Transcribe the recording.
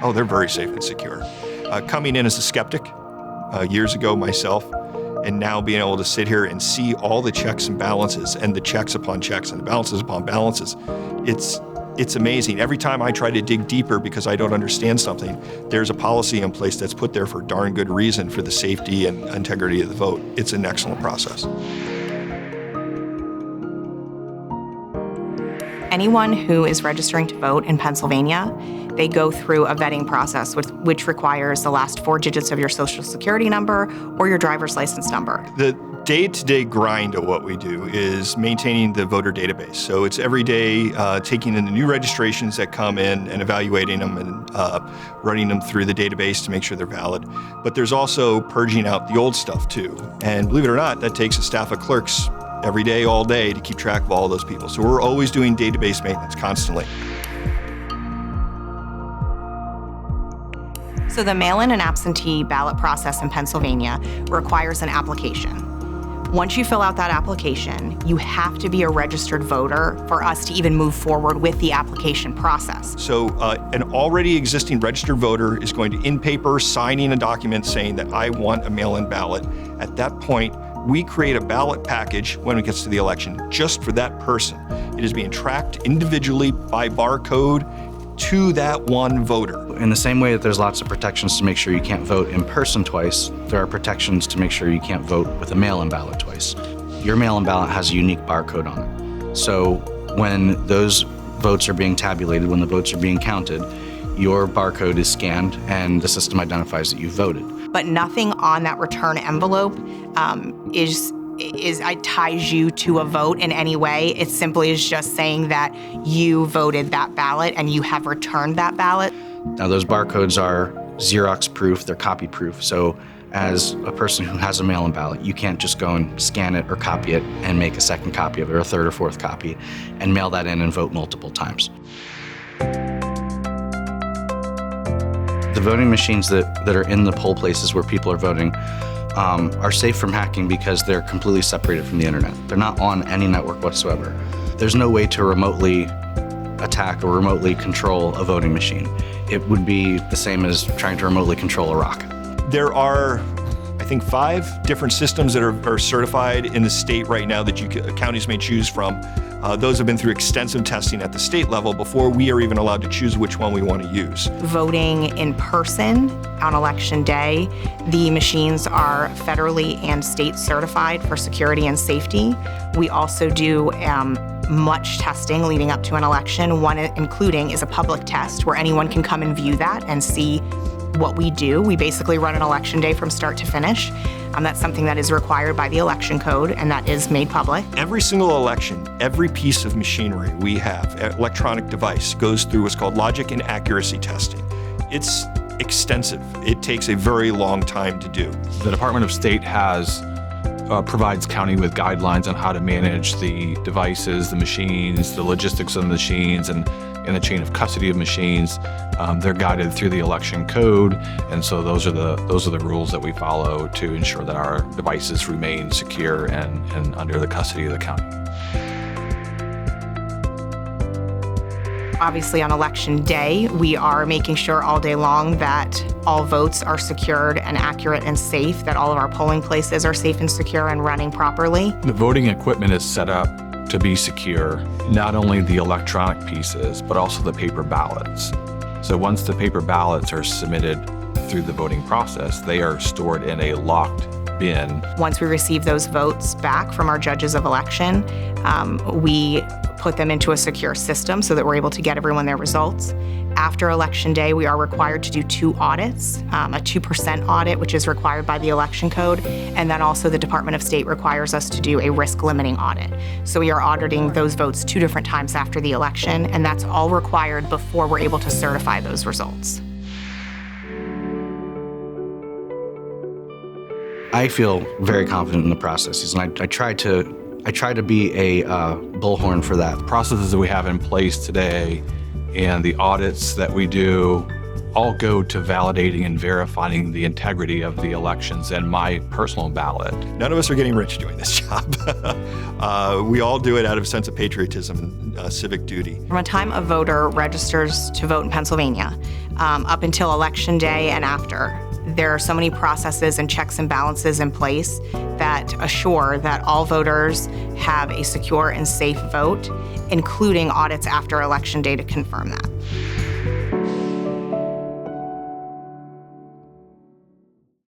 Oh, they're very safe and secure. Coming in as a skeptic years ago myself, and now being able to sit here and see all the checks and balances and the checks upon checks and the balances upon balances, it's amazing. Every time I try to dig deeper because I don't understand something, there's a policy in place that's put there for darn good reason for the safety and integrity of the vote. It's an excellent process. Anyone who is registering to vote in Pennsylvania, they go through a vetting process which requires the last 4 digits of your social security number or your driver's license number. The day-to-day grind of what we do is maintaining the voter database. So it's every day taking in the new registrations that come in and evaluating them and running them through the database to make sure they're valid. But there's also purging out the old stuff too. And believe it or not, that takes a staff of clerks every day, all day, to keep track of all those people. So we're always doing database maintenance constantly. So the mail-in and absentee ballot process in Pennsylvania requires an application. Once you fill out that application, you have to be a registered voter for us to even move forward with the application process. So an already existing registered voter is going to, in paper, signing a document saying that I want a mail-in ballot. At that point, we create a ballot package when it gets to the election just for that person. It is being tracked individually by barcode to that one voter. In the same way that there's lots of protections to make sure you can't vote in person twice, there are protections to make sure you can't vote with a mail-in ballot twice. Your mail-in ballot has a unique barcode on it. So when those votes are being tabulated, when the votes are being counted, your barcode is scanned and the system identifies that you voted. But nothing on that return envelope ties you to a vote in any way. It simply is just saying that you voted that ballot and you have returned that ballot. Now those barcodes are Xerox proof, they're copy proof. So as a person who has a mail-in ballot, you can't just go and scan it or copy it and make a second copy of it or a third or fourth copy and mail that in and vote multiple times. The voting machines that are in the poll places where people are voting are safe from hacking because they're completely separated from the internet. They're not on any network whatsoever. There's no way to remotely attack or remotely control a voting machine. It would be the same as trying to remotely control a rocket. There are, I think, 5 different systems that are certified in the state right now that counties may choose from. Those have been through extensive testing at the state level before we are even allowed to choose which one we want to use. Voting in person on election day, the machines are federally and state certified for security and safety. We also do much testing leading up to an election. One including is a public test where anyone can come and view that and see what we do. We basically run an election day from start to finish. That's something that is required by the election code and that is made public. Every single election, every piece of machinery we have, electronic device, goes through what's called logic and accuracy testing. It's extensive. It takes a very long time to do. The Department of State provides county with guidelines on how to manage the devices, the machines, the logistics of the machines, and the chain of custody of machines. They're guided through the election code, and so those are the rules that we follow to ensure that our devices remain secure and under the custody of the county. Obviously on election day, we are making sure all day long that all votes are secured and accurate and safe, that all of our polling places are safe and secure and running properly. The voting equipment is set up to be secure, not only the electronic pieces, but also the paper ballots. So once the paper ballots are submitted through the voting process, they are stored in a locked bin. Once we receive those votes back from our judges of election, we put them into a secure system so that we're able to get everyone their results. After Election Day, we are required to do 2 audits, a 2% audit, which is required by the election code, and then also the Department of State requires us to do a risk limiting audit. So we are auditing those votes 2 different times after the election, and that's all required before we're able to certify those results. I feel very confident in the processes, and I try to be a bullhorn for that. The processes that we have in place today and the audits that we do all go to validating and verifying the integrity of the elections and my personal ballot. None of us are getting rich doing this job. We all do it out of a sense of patriotism and civic duty. From the time a voter registers to vote in Pennsylvania, up until Election Day and after, there are so many processes and checks and balances in place that assure that all voters have a secure and safe vote, including audits after Election Day to confirm that.